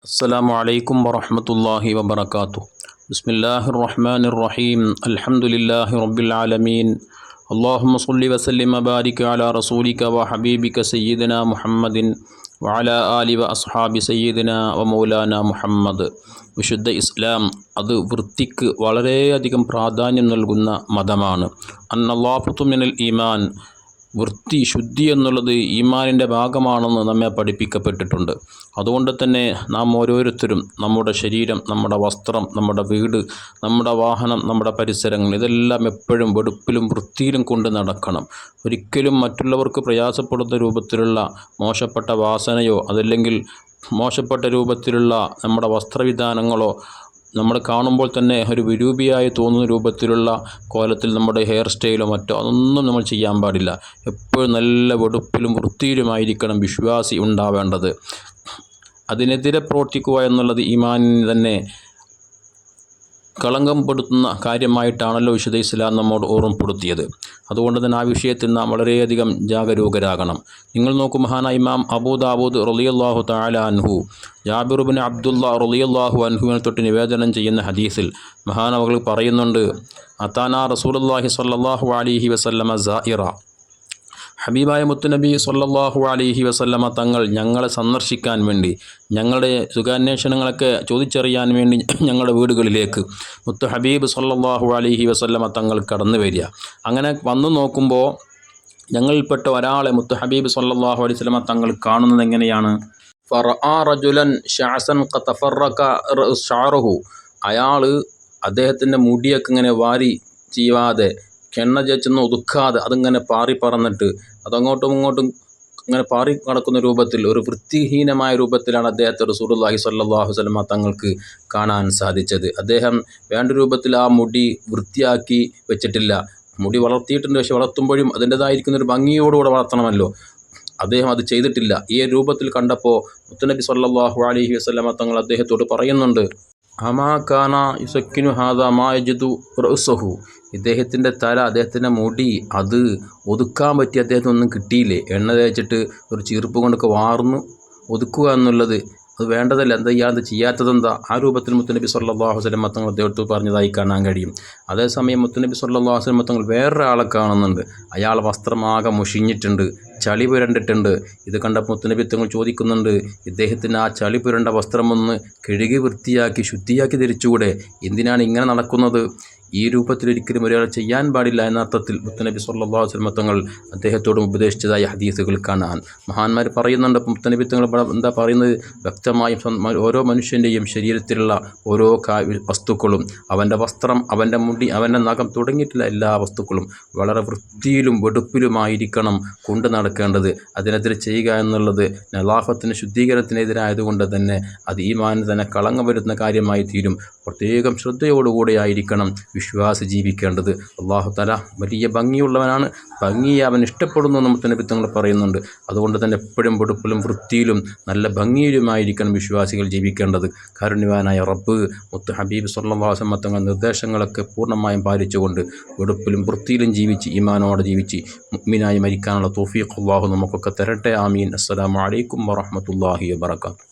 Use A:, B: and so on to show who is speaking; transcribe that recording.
A: السلام عليكم ورحمة الله وبركاته. بسم الله الرحمن الرحيم. الحمد لله رب العالمين. اللهم صل وسلم وبارك على رسولك وحبيبك سيدنا محمد وعلى آل وأصحاب سيدنا ومولانا മുഹമ്മദ്. വിശുദ്ധ ഇസ്ലാം അത് വൃത്തിക്ക് വളരെയധികം പ്രാധാന്യം നൽകുന്ന മതമാണ്. അന്നല്ലാഹു മിനൽ ഈമാൻ, വൃത്തി ശുദ്ധി എന്നുള്ളത് ഈമാനിൻ്റെ ഭാഗമാണെന്ന് നമ്മെ പഠിപ്പിക്കപ്പെട്ടിട്ടുണ്ട്. അതുകൊണ്ട് തന്നെ നാം ഓരോരുത്തരും നമ്മുടെ ശരീരം, നമ്മുടെ വസ്ത്രം, നമ്മുടെ വീട്, നമ്മുടെ വാഹനം, നമ്മുടെ പരിസരങ്ങൾ ഇതെല്ലാം എപ്പോഴും വെടുപ്പിലും വൃത്തിയിലും കൊണ്ട് നടക്കണം. ഒരിക്കലും മറ്റുള്ളവർക്ക് പ്രയാസപ്പെടുന്ന രൂപത്തിലുള്ള മോശപ്പെട്ട വാസനയോ അതല്ലെങ്കിൽ മോശപ്പെട്ട രൂപത്തിലുള്ള നമ്മുടെ വസ്ത്രവിധാനങ്ങളോ നമ്മൾ കാണുമ്പോൾ തന്നെ ഒരു വിരൂപിയായി തോന്നുന്ന രൂപത്തിലുള്ള കോലത്തിൽ നമ്മുടെ ഹെയർ സ്റ്റൈലോ മറ്റോ അതൊന്നും നമ്മൾ ചെയ്യാൻ പാടില്ല. എപ്പോഴും നല്ല വെടുപ്പിലും വൃത്തിയിലുമായിരിക്കണം വിശ്വാസി ഉണ്ടാവേണ്ടത്. അതിനെതിരെ പ്രവർത്തിക്കുക എന്നുള്ളത് ഈമാനിന് തന്നെ കളങ്കപ്പെടുത്തുന്ന കാര്യമായിട്ടാണല്ലോ വിശുദ്ധ ഇസ്ലാം നമ്മോട് ഓർമ്മപ്പെടുത്തിയത്. അതുകൊണ്ട് തന്നെ ആ വിഷയത്തിൽ നാം വളരെയധികം ജാഗരൂകരാകണം. നിങ്ങൾ നോക്കൂ, മഹാനായ ഇമാം അബൂ ദാവൂദ് റളിയല്ലാഹു തആല അൻഹു ജാബിർ ഇബ്നു അബ്ദുല്ലാ റളിയല്ലാഹു അൻഹുവിനെ തൊട്ട് നിവേദനം ചെയ്യുന്ന ഹദീസിൽ മഹാനവകൾ പറയുന്നുണ്ട്, അതാനാ റസൂലുള്ളാഹി സ്വല്ലല്ലാഹു അലൈഹി വസല്ലമ സായിറ, ഹബീബായ മുത്തുനബി സ്വല്ലല്ലാഹു അലൈഹി വസല്ലമ തങ്ങൾ ഞങ്ങളെ സന്ദർശിക്കാൻ വേണ്ടി, ഞങ്ങളുടെ സുഖാന്വേഷണങ്ങളൊക്കെ ചോദിച്ചറിയാൻ വേണ്ടി ഞങ്ങളുടെ വീടുകളിലേക്ക് മുത്തു ഹബീബ് സ്വല്ലല്ലാഹു അലൈഹി വസല്ലമ തങ്ങൾ കടന്നു വരിക. അങ്ങനെ വന്നു നോക്കുമ്പോൾ ഞങ്ങളിൽപ്പെട്ട ഒരാളെ മുത്തു ഹബീബ് സ്വല്ലല്ലാഹു അലൈഹി വസല്ലമ തങ്ങൾ കാണുന്നത് എങ്ങനെയാണ്? ഫറആ റജുലൻ ശഅസൻ ഖദ് തഫറക ശഅറുഹു, അയാൾ അദ്ദേഹത്തിൻ്റെ മുടിയൊക്കെ ഇങ്ങനെ വാരി ചെയ്യാതെ എണ്ണ ചേച്ചൊന്നും ഒതുക്കാതെ അതിങ്ങനെ പാറി പറന്നിട്ട് അതങ്ങോട്ടും ഇങ്ങോട്ടും ഇങ്ങനെ പാറി നടക്കുന്ന രൂപത്തിൽ ഒരു വൃത്തിഹീനമായ രൂപത്തിലാണ് അദ്ദേഹത്തെ റസൂലുള്ളാഹി സ്വല്ലല്ലാഹു അലൈഹി വസല്ലം തങ്ങൾക്ക് കാണാൻ സാധിച്ചത്. അദ്ദേഹം വേണ്ട രൂപത്തിൽ ആ മുടി വൃത്തിയാക്കി വെച്ചിട്ടില്ല. മുടി വളർത്തിയിട്ടുണ്ട്, പക്ഷെ വളർത്തുമ്പോഴും അതിൻ്റെതായിരിക്കുന്നൊരു ഭംഗിയോടുകൂടെ വളർത്തണമല്ലോ. അദ്ദേഹം അത് ചെയ്തിട്ടില്ല. ഈ രൂപത്തിൽ കണ്ടപ്പോൾ മുത്തുനബി സ്വല്ലല്ലാഹു അലൈഹി വസല്ലം തങ്ങൾ അദ്ദേഹത്തോട് പറയുന്നുണ്ട്, അമാ കാന യുസക്കിനു ഹാദാ മാ യജിദു റഅ്സഹു, ഇദ്ദേഹത്തിൻ്റെ തല, അദ്ദേഹത്തിൻ്റെ മുടി അത് ഒതുക്കാൻ പറ്റി അദ്ദേഹത്തിനൊന്നും കിട്ടിയില്ലേ? എണ്ണ തേച്ചിട്ട് ഒരു ചീർപ്പ് കൊണ്ടൊക്കെ വാർന്ന് ഒതുക്കുക എന്നുള്ളത് അത് വേണ്ടതല്ല. എന്താ ഇയാൾ ചെയ്യാത്തതെന്താ? ആ രൂപത്തിൽ മുത്തുനബി സ്വല്ലല്ലാഹു അലൈഹി വസല്ലം തങ്ങൾ അദ്ദേഹത്തോട് പറഞ്ഞതായി കാണാൻ കഴിയും. അതേസമയം മുത്തുനബി സ്വല്ലല്ലാഹു അലൈഹി വസല്ലം തങ്ങൾ വേറൊരാളെ കാണുന്നുണ്ട്. അയാൾ വസ്ത്രമാകെ മുഷിഞ്ഞിട്ടുണ്ട്, ചളി പുരണ്ടിട്ടുണ്ട്. ഇത് കണ്ടപ്പോൾ മുത്തുനബി തങ്ങൾ ചോദിക്കുന്നുണ്ട്, ഇദ്ദേഹത്തിന് ആ ചളി പുരണ്ട വസ്ത്രമൊന്ന് കഴുകി വൃത്തിയാക്കി ശുദ്ധിയാക്കി ധരിച്ചുകൂടെ? എന്തിനാണ് ഇങ്ങനെ നടക്കുന്നത്? ഈ രൂപത്തിൽ ഒരിക്കലും ഒരാൾ ചെയ്യാൻ പാടില്ല എന്ന അർത്ഥത്തിൽ മുത്തുനബി സ്വല്ലല്ലാഹു അലൈഹി വസല്ലം തങ്ങൾ അദ്ദേഹത്തോടും ഉപദേശിച്ചതായി ഹദീസുകൾ കാണാൻ മഹാന്മാർ പറയുന്നുണ്ട്. മുത്തുനബി തങ്ങൾ എന്താ പറയുന്നത്? വ്യക്തമായും ഓരോ മനുഷ്യൻ്റെയും ശരീരത്തിലുള്ള ഓരോ വസ്തുക്കളും, അവൻ്റെ വസ്ത്രം, അവൻ്റെ മുടി, അവൻ്റെ നഖം തുടങ്ങിയിട്ടുള്ള എല്ലാ വസ്തുക്കളും വളരെ വൃത്തിയിലും വെടുപ്പിലുമായിരിക്കണം കൊണ്ടു നടക്കേണ്ടത്. അതിനെതിരെ ചെയ്യുക എന്നുള്ളത് നലാഫത്തിന് ശുദ്ധീകരണത്തിനെതിരായതുകൊണ്ട് തന്നെ അത് ഈമാനിന് തന്നെ കളങ്കം വരുന്ന കാര്യമായി തീരും. പ്രത്യേകം ശ്രദ്ധയോടുകൂടെ ആയിരിക്കണം വിശ്വാസി ജീവിക്കേണ്ടത്. അല്ലാഹു തആല വലിയ ഭംഗിയുള്ളവനാണ്, ഭംഗിയെ അവൻ ഇഷ്ടപ്പെടുന്നു എന്ന് മുത്തുനബി തങ്ങൾ പറയുന്നുണ്ട്. അതുകൊണ്ട് തന്നെ എപ്പോഴും വെടുപ്പിലും വൃത്തിയിലും നല്ല ഭംഗിയിലുമായിരിക്കണം വിശ്വാസികൾ ജീവിക്കേണ്ടത്. കാരുണ്യവാനായ റബ്ബ് മുത്ത് ഹബീബ് സ്വല്ലല്ലാഹു അലൈഹി വസല്ലം തങ്ങളുടെ നിർദ്ദേശങ്ങളൊക്കെ പൂർണ്ണമായും പാലിച്ചുകൊണ്ട് വെടുപ്പിലും വൃത്തിയിലും ജീവിച്ച് ഈമാനോടെ ജീവിച്ച് മുഅ്മിനായി മരിക്കാനുള്ള തൗഫീഖ് അല്ലാഹു നമുക്കൊക്കെ തരട്ടെ. ആമീൻ. അസ്സലാമു അലൈക്കും വറഹ്മത്തുള്ളാഹി വബറകാതുഹു.